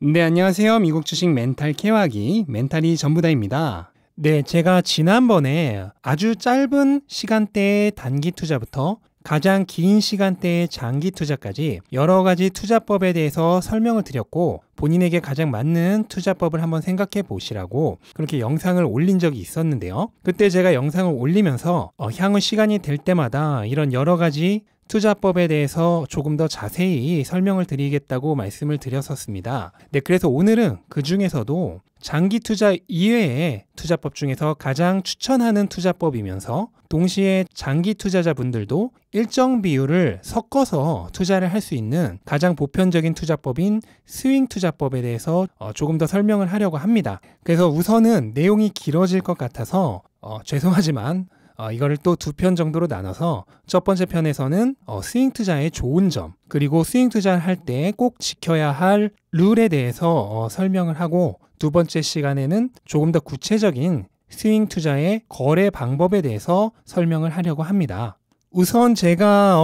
네, 안녕하세요. 미국 주식 멘탈 케어하기 멘탈이 전부다입니다. 네, 제가 지난번에 아주 짧은 시간대의 단기 투자부터 가장 긴 시간대의 장기 투자까지 여러 가지 투자법에 대해서 설명을 드렸고, 본인에게 가장 맞는 투자법을 한번 생각해 보시라고 그렇게 영상을 올린 적이 있었는데요. 그때 제가 영상을 올리면서 향후 시간이 될 때마다 이런 여러 가지 투자법에 대해서 조금 더 자세히 설명을 드리겠다고 말씀을 드렸었습니다. 네, 그래서 오늘은 그 중에서도 장기 투자 이외의 투자법 중에서 가장 추천하는 투자법이면서 동시에 장기 투자자분들도 일정 비율을 섞어서 투자를 할 수 있는 가장 보편적인 투자법인 스윙 투자법에 대해서 조금 더 설명을 하려고 합니다. 그래서 우선은 내용이 길어질 것 같아서 죄송하지만 이거를 또 두 편 정도로 나눠서 첫 번째 편에서는 스윙 투자의 좋은 점, 그리고 스윙 투자를 할 때 꼭 지켜야 할 룰에 대해서 설명을 하고, 두 번째 시간에는 조금 더 구체적인 스윙 투자의 거래 방법에 대해서 설명을 하려고 합니다. 우선 제가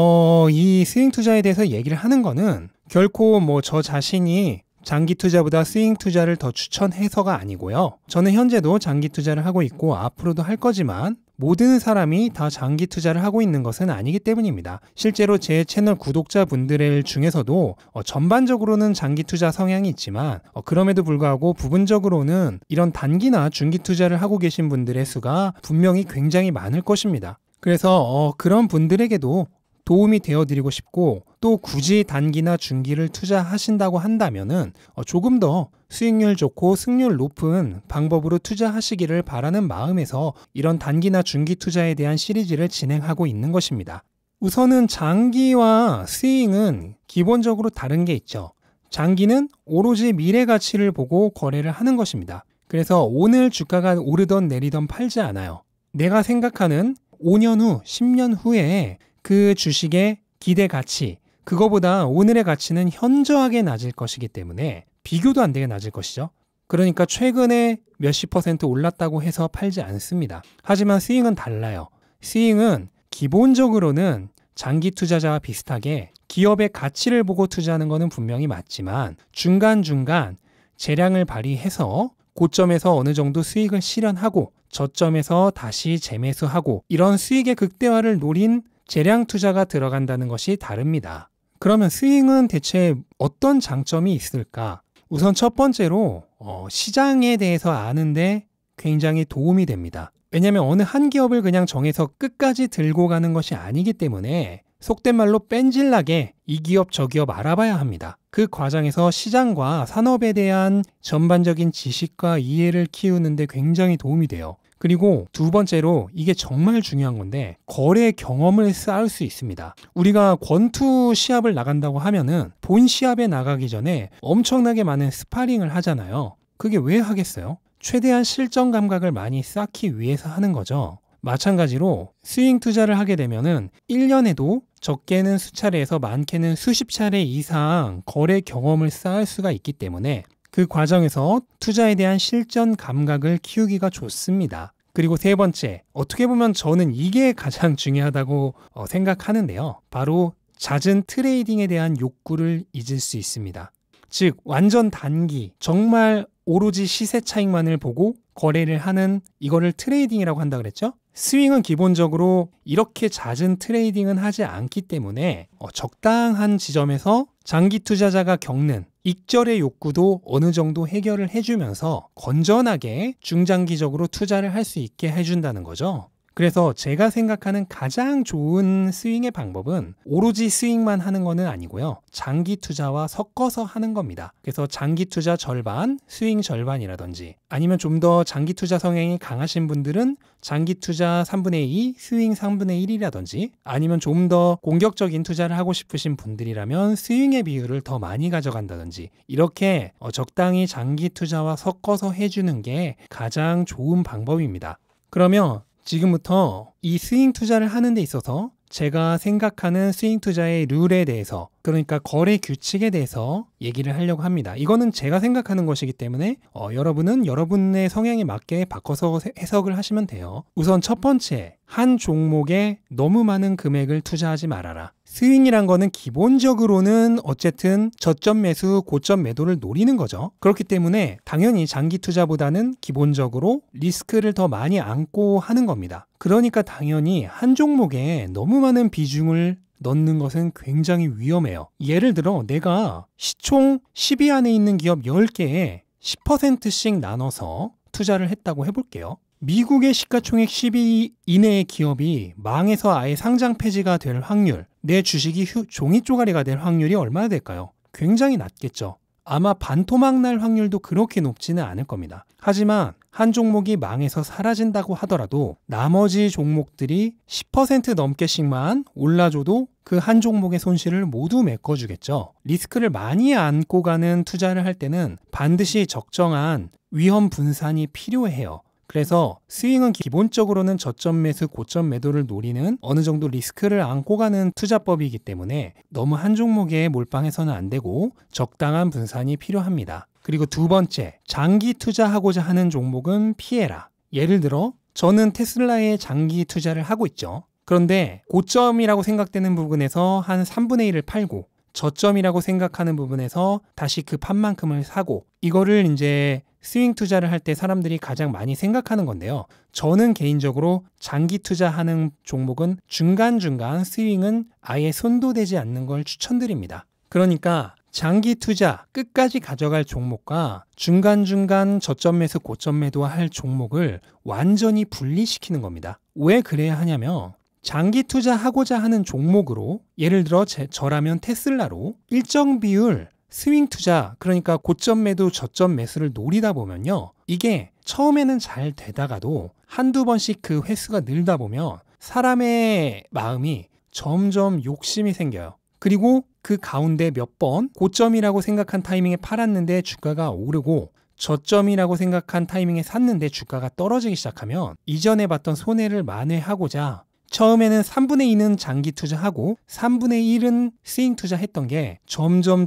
이 스윙 투자에 대해서 얘기를 하는 거는 결코 저 자신이 장기 투자보다 스윙 투자를 더 추천해서가 아니고요. 저는 현재도 장기 투자를 하고 있고 앞으로도 할 거지만 모든 사람이 다 장기 투자를 하고 있는 것은 아니기 때문입니다. 실제로 제 채널 구독자분들 중에서도 전반적으로는 장기 투자 성향이 있지만 그럼에도 불구하고 부분적으로는 이런 단기나 중기 투자를 하고 계신 분들의 수가 분명히 굉장히 많을 것입니다. 그래서 그런 분들에게도 도움이 되어드리고 싶고, 또 굳이 단기나 중기를 투자하신다고 한다면은 조금 더 수익률 좋고 승률 높은 방법으로 투자하시기를 바라는 마음에서 이런 단기나 중기 투자에 대한 시리즈를 진행하고 있는 것입니다. 우선은 장기와 스윙은 기본적으로 다른 게 있죠. 장기는 오로지 미래 가치를 보고 거래를 하는 것입니다. 그래서 오늘 주가가 오르던 내리던 팔지 않아요. 내가 생각하는 5년 후, 10년 후에 그 주식의 기대 가치, 그거보다 오늘의 가치는 현저하게 낮을 것이기 때문에 비교도 안 되게 낮을 것이죠. 그러니까 최근에 몇십 % 올랐다고 해서 팔지 않습니다. 하지만 스윙은 달라요. 스윙은 기본적으로는 장기 투자자와 비슷하게 기업의 가치를 보고 투자하는 것은 분명히 맞지만 중간중간 재량을 발휘해서 고점에서 어느 정도 수익을 실현하고 저점에서 다시 재매수하고 이런 수익의 극대화를 노린 재량 투자가 들어간다는 것이 다릅니다. 그러면 스윙은 대체 어떤 장점이 있을까? 우선 첫 번째로 시장에 대해서 아는데 굉장히 도움이 됩니다. 왜냐하면 어느 한 기업을 그냥 정해서 끝까지 들고 가는 것이 아니기 때문에 속된 말로 뺀질나게 이 기업 저 기업 알아봐야 합니다. 그 과정에서 시장과 산업에 대한 전반적인 지식과 이해를 키우는 데 굉장히 도움이 돼요. 그리고 두 번째로 이게 정말 중요한 건데 거래 경험을 쌓을 수 있습니다. 우리가 권투 시합을 나간다고 하면은 본 시합에 나가기 전에 엄청나게 많은 스파링을 하잖아요. 그게 왜 하겠어요? 최대한 실전 감각을 많이 쌓기 위해서 하는 거죠. 마찬가지로 스윙 투자를 하게 되면은 1년에도 적게는 수차례에서 많게는 수십 차례 이상 거래 경험을 쌓을 수가 있기 때문에 그 과정에서 투자에 대한 실전 감각을 키우기가 좋습니다. 그리고 세 번째, 어떻게 보면 저는 이게 가장 중요하다고 생각하는데요. 바로 잦은 트레이딩에 대한 욕구를 잊을 수 있습니다. 즉, 완전 단기, 정말 오로지 시세 차익만을 보고 거래를 하는 이거를 트레이딩이라고 한다 그랬죠? 스윙은 기본적으로 이렇게 잦은 트레이딩은 하지 않기 때문에 적당한 지점에서 장기 투자자가 겪는 익절의 욕구도 어느 정도 해결을 해주면서 건전하게 중장기적으로 투자를 할 수 있게 해준다는 거죠. 그래서 제가 생각하는 가장 좋은 스윙의 방법은 오로지 스윙만 하는 거는 아니고요. 장기 투자와 섞어서 하는 겁니다. 그래서 장기 투자 절반, 스윙 절반이라든지 아니면 좀 더 장기 투자 성향이 강하신 분들은 장기 투자 3분의 2, 스윙 3분의 1이라든지 아니면 좀 더 공격적인 투자를 하고 싶으신 분들이라면 스윙의 비율을 더 많이 가져간다든지 이렇게 적당히 장기 투자와 섞어서 해주는 게 가장 좋은 방법입니다. 그러면 지금부터 이 스윙 투자를 하는 데 있어서 제가 생각하는 스윙 투자의 룰에 대해서, 그러니까 거래 규칙에 대해서 얘기를 하려고 합니다. 이거는 제가 생각하는 것이기 때문에 여러분은 여러분의 성향에 맞게 바꿔서 해석을 하시면 돼요. 우선 첫 번째, 한 종목에 너무 많은 금액을 투자하지 말아라. 스윙이란 거는 기본적으로는 어쨌든 저점 매수, 고점 매도를 노리는 거죠. 그렇기 때문에 당연히 장기 투자보다는 기본적으로 리스크를 더 많이 안고 하는 겁니다. 그러니까 당연히 한 종목에 너무 많은 비중을 넣는 것은 굉장히 위험해요. 예를 들어 내가 시총 10위 안에 있는 기업 10개에 10%씩 나눠서 투자를 했다고 해볼게요. 미국의 시가총액 10위 이내의 기업이 망해서 아예 상장 폐지가 될 확률, 내 주식이 종이 쪼가리가 될 확률이 얼마나 될까요? 굉장히 낮겠죠. 아마 반토막 날 확률도 그렇게 높지는 않을 겁니다. 하지만 한 종목이 망해서 사라진다고 하더라도 나머지 종목들이 10% 넘게씩만 올라줘도 그 한 종목의 손실을 모두 메꿔주겠죠. 리스크를 많이 안고 가는 투자를 할 때는 반드시 적정한 위험 분산이 필요해요. 그래서 스윙은 기본적으로는 저점 매수, 고점 매도를 노리는 어느 정도 리스크를 안고 가는 투자법이기 때문에 너무 한 종목에 몰빵해서는 안 되고 적당한 분산이 필요합니다. 그리고 두 번째, 장기 투자하고자 하는 종목은 피해라. 예를 들어 저는 테슬라에 장기 투자를 하고 있죠. 그런데 고점이라고 생각되는 부분에서 한 3분의 1을 팔고 저점이라고 생각하는 부분에서 다시 그 판만큼을 사고, 이거를 이제 스윙 투자를 할 때 사람들이 가장 많이 생각하는 건데요. 저는 개인적으로 장기 투자하는 종목은 중간중간 스윙은 아예 손도 대지 않는 걸 추천드립니다. 그러니까 장기 투자 끝까지 가져갈 종목과 중간중간 저점 매수 고점 매도할 종목을 완전히 분리시키는 겁니다. 왜 그래야 하냐면 장기 투자하고자 하는 종목으로, 예를 들어 저라면 테슬라로 일정 비율 스윙 투자, 그러니까 고점 매도 저점 매수를 노리다 보면요, 이게 처음에는 잘 되다가도 한두 번씩 그 횟수가 늘다 보면 사람의 마음이 점점 욕심이 생겨요. 그리고 그 가운데 몇 번 고점이라고 생각한 타이밍에 팔았는데 주가가 오르고 저점이라고 생각한 타이밍에 샀는데 주가가 떨어지기 시작하면 이전에 봤던 손해를 만회하고자 처음에는 3분의 2는 장기 투자하고 3분의 1은 스윙 투자했던 게 점점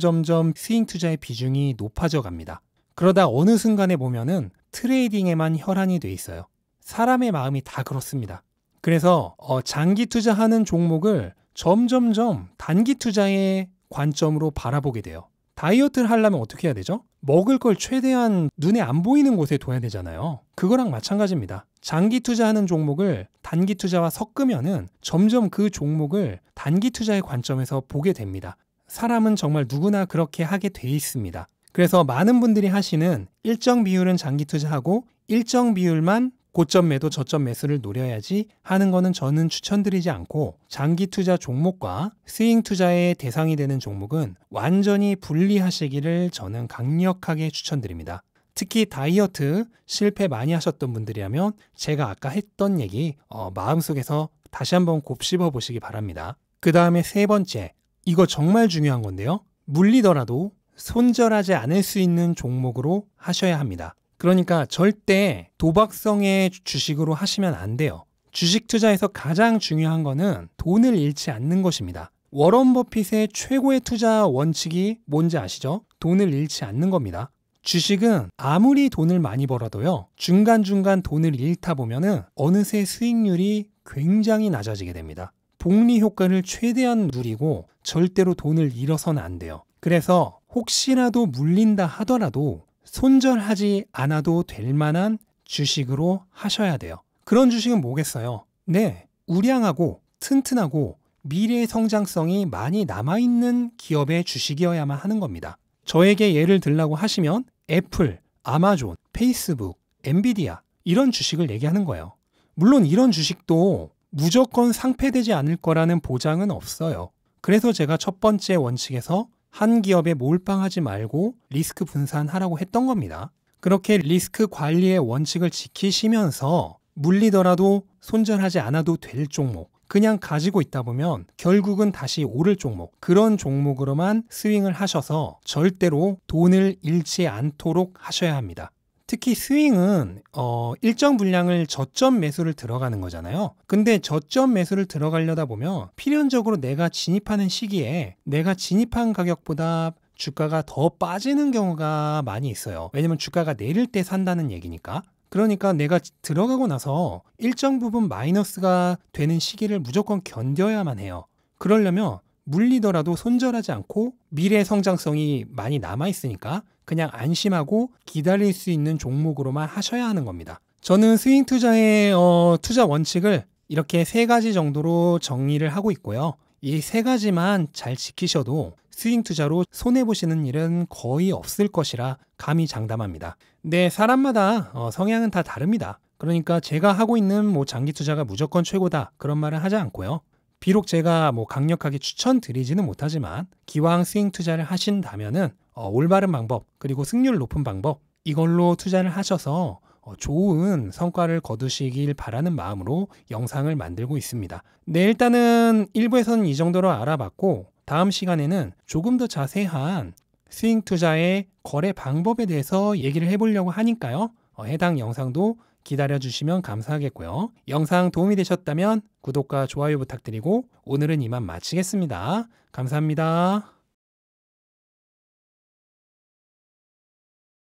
스윙 투자의 비중이 높아져 갑니다. 그러다 어느 순간에 보면은 트레이딩에만 혈안이 돼 있어요. 사람의 마음이 다 그렇습니다. 그래서 장기 투자하는 종목을 점점점 단기 투자의 관점으로 바라보게 돼요. 다이어트를 하려면 어떻게 해야 되죠? 먹을 걸 최대한 눈에 안 보이는 곳에 둬야 되잖아요. 그거랑 마찬가지입니다. 장기 투자하는 종목을 단기 투자와 섞으면은 점점 그 종목을 단기 투자의 관점에서 보게 됩니다. 사람은 정말 누구나 그렇게 하게 돼 있습니다. 그래서 많은 분들이 하시는 일정 비율은 장기 투자하고 일정 비율만 고점 매도 저점 매수를 노려야지 하는 거는 저는 추천드리지 않고, 장기 투자 종목과 스윙 투자의 대상이 되는 종목은 완전히 분리하시기를 저는 강력하게 추천드립니다. 특히 다이어트 실패 많이 하셨던 분들이라면 제가 아까 했던 얘기 마음속에서 다시 한번 곱씹어 보시기 바랍니다. 그 다음에 세 번째, 이거 정말 중요한 건데요. 물리더라도 손절하지 않을 수 있는 종목으로 하셔야 합니다. 그러니까 절대 도박성의 주식으로 하시면 안 돼요. 주식 투자에서 가장 중요한 거는 돈을 잃지 않는 것입니다. 워런 버핏의 최고의 투자 원칙이 뭔지 아시죠? 돈을 잃지 않는 겁니다. 주식은 아무리 돈을 많이 벌어도요, 중간중간 돈을 잃다 보면은 어느새 수익률이 굉장히 낮아지게 됩니다. 복리 효과를 최대한 누리고 절대로 돈을 잃어서는 안 돼요. 그래서 혹시라도 물린다 하더라도 손절하지 않아도 될 만한 주식으로 하셔야 돼요. 그런 주식은 뭐겠어요? 네, 우량하고 튼튼하고 미래의 성장성이 많이 남아있는 기업의 주식이어야만 하는 겁니다. 저에게 예를 들라고 하시면 애플, 아마존, 페이스북, 엔비디아 이런 주식을 얘기하는 거예요. 물론 이런 주식도 무조건 상폐되지 않을 거라는 보장은 없어요. 그래서 제가 첫 번째 원칙에서 한 기업에 몰빵하지 말고 리스크 분산하라고 했던 겁니다. 그렇게 리스크 관리의 원칙을 지키시면서 물리더라도 손절하지 않아도 될 종목, 그냥 가지고 있다 보면 결국은 다시 오를 종목, 그런 종목으로만 스윙을 하셔서 절대로 돈을 잃지 않도록 하셔야 합니다. 특히 스윙은 일정 분량을 저점 매수를 들어가는 거잖아요. 근데 저점 매수를 들어가려다 보면 필연적으로 내가 진입하는 시기에 내가 진입한 가격보다 주가가 더 빠지는 경우가 많이 있어요. 왜냐면 주가가 내릴 때 산다는 얘기니까. 그러니까 내가 들어가고 나서 일정 부분 마이너스가 되는 시기를 무조건 견뎌야만 해요. 그러려면 물리더라도 손절하지 않고 미래 성장성이 많이 남아있으니까 그냥 안심하고 기다릴 수 있는 종목으로만 하셔야 하는 겁니다. 저는 스윙 투자의 투자 원칙을 이렇게 3가지 정도로 정리를 하고 있고요. 이 3가지만 잘 지키셔도 스윙 투자로 손해보시는 일은 거의 없을 것이라 감히 장담합니다. 네, 사람마다 성향은 다 다릅니다. 그러니까 제가 하고 있는 장기 투자가 무조건 최고다 그런 말은 하지 않고요. 비록 제가 강력하게 추천드리지는 못하지만 기왕 스윙 투자를 하신다면은 올바른 방법 그리고 승률 높은 방법 이걸로 투자를 하셔서 좋은 성과를 거두시길 바라는 마음으로 영상을 만들고 있습니다. 네, 일단은 1부에서는 이 정도로 알아봤고 다음 시간에는 조금 더 자세한 스윙 투자의 거래 방법에 대해서 얘기를 해보려고 하니까요. 해당 영상도 기다려주시면 감사하겠고요. 영상 도움이 되셨다면 구독과 좋아요 부탁드리고 오늘은 이만 마치겠습니다. 감사합니다.